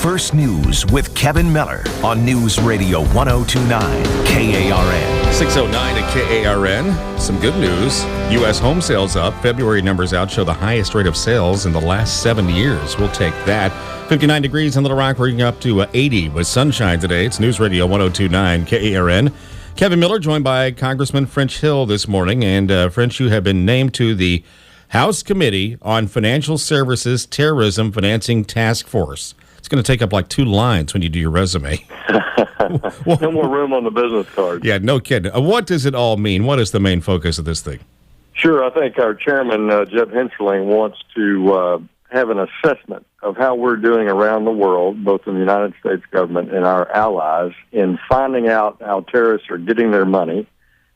First News with Kevin Miller on News Radio 1029 KARN. 609 at KARN. Some good news. U.S. home sales up. February numbers out show the highest rate of sales in the last 7 years. We'll take that. 59 degrees in Little Rock, we're up to 80 with sunshine today. It's News Radio 1029 KARN. Kevin Miller joined by Congressman French Hill this morning. And French, you have been named to the House Committee on Financial Services Terrorism Financing Task Force. It's going to take up like 2 lines when you do your resume. No more room on the business card. Yeah, no kidding. What does it all mean? What is the main focus of this thing? Sure. I think our chairman, Jeb Hensling, wants to have an assessment of how we're doing around the world, both in the United States government and our allies, in finding out how terrorists are getting their money,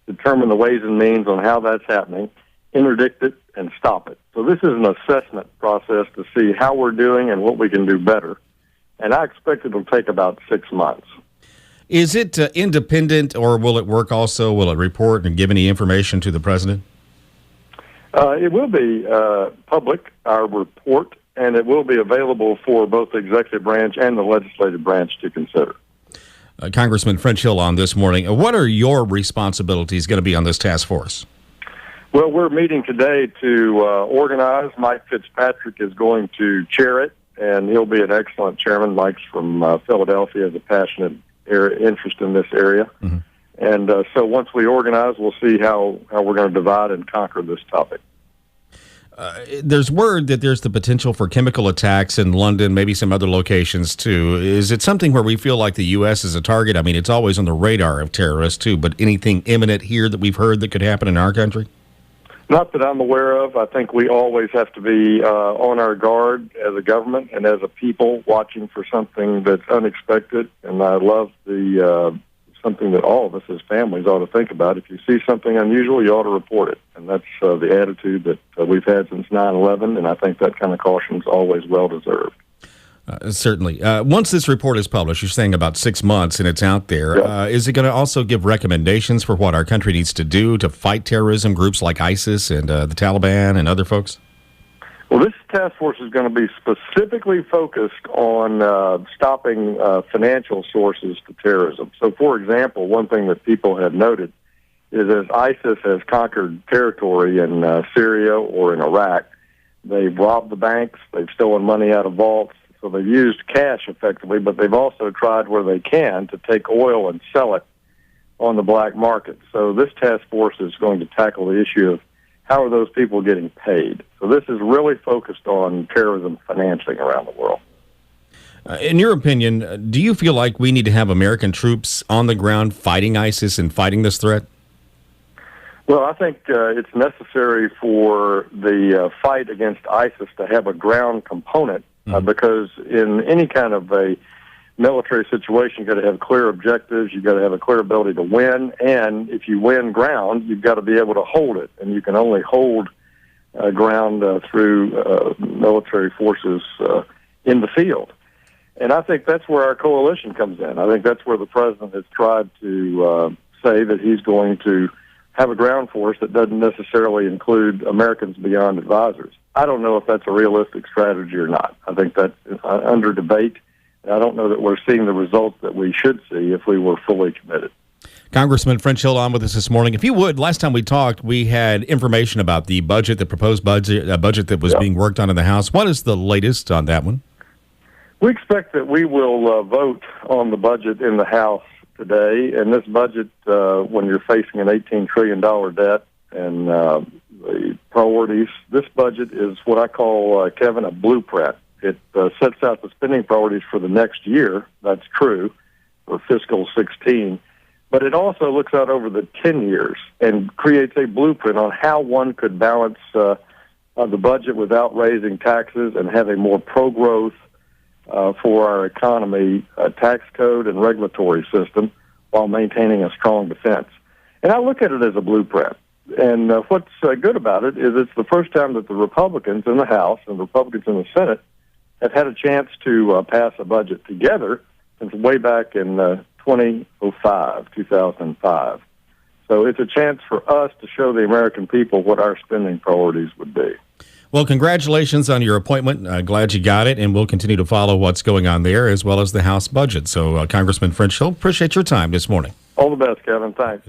determine the ways and means on how that's happening, interdict it, and stop it. So this is an assessment process to see how we're doing and what we can do better. And I expect it'll take about 6 months. Is it independent, or will it work also? Will it report and give any information to the president? It will be public, our report, and it will be available for both the executive branch and the legislative branch to consider. Congressman French Hill on this morning. What are your responsibilities going to be on this task force? Well, we're meeting today to organize. Mike Fitzpatrick is going to chair it, and he'll be an excellent chairman. Mike's from Philadelphia, has a passionate interest in this area. Mm-hmm. And so once we organize, we'll see how we're going to divide and conquer this topic. There's word that there's the potential for chemical attacks in London, maybe some other locations too. Is it something where we feel like the U.S. is a target? I mean, it's always on the radar of terrorists too, but anything imminent here that we've heard that could happen in our country? Not that I'm aware of. I think we always have to be on our guard as a government and as a people, watching for something that's unexpected. And I love something that all of us as families ought to think about. If you see something unusual, you ought to report it. And that's the attitude that we've had since 9/11, and I think that kind of caution is always well-deserved. Certainly. Once this report is published, you're saying about 6 months and it's out there, yeah. Is it going to also give recommendations for what our country needs to do to fight terrorism groups like ISIS and the Taliban and other folks? Well, this task force is going to be specifically focused on stopping financial sources to terrorism. So, for example, one thing that people have noted is as ISIS has conquered territory in Syria or in Iraq, they've robbed the banks, they've stolen money out of vaults, so they've used cash effectively, but they've also tried where they can to take oil and sell it on the black market. So this task force is going to tackle the issue of how are those people getting paid. So this is really focused on terrorism financing around the world. In your opinion, do you feel like we need to have American troops on the ground fighting ISIS and fighting this threat? Well, I think it's necessary for the fight against ISIS to have a ground component because in any kind of a military situation, you've got to have clear objectives, you've got to have a clear ability to win, and if you win ground, you've got to be able to hold it, and you can only hold ground through military forces in the field. And I think that's where our coalition comes in. I think that's where the president has tried to say that he's going to have a ground force that doesn't necessarily include Americans beyond advisors. I don't know if that's a realistic strategy or not. I think that's under debate. I don't know that we're seeing the results that we should see if we were fully committed. Congressman French Hill on with us this morning. If you would, last time we talked, we had information about the budget, the proposed budget, a budget that was being worked on in the House. What is the latest on that one? We expect that we will vote on the budget in the House today. And this budget, when you're facing an $18 trillion debt and the priorities, this budget is what I call, Kevin, a blueprint. It sets out the spending priorities for the next year. That's true for fiscal 16. But it also looks out over the 10 years and creates a blueprint on how one could balance the budget without raising taxes and have a more pro-growth for our economy tax code and regulatory system while maintaining a strong defense. And I look at it as a blueprint. And what's good about it is it's the first time that the Republicans in the House and the Republicans in the Senate have had a chance to pass a budget together since way back in 2005. So it's a chance for us to show the American people what our spending priorities would be. Well, congratulations on your appointment. Glad you got it, and we'll continue to follow what's going on there as well as the House budget. So, Congressman French Hill, appreciate your time this morning. All the best, Kevin. Thanks.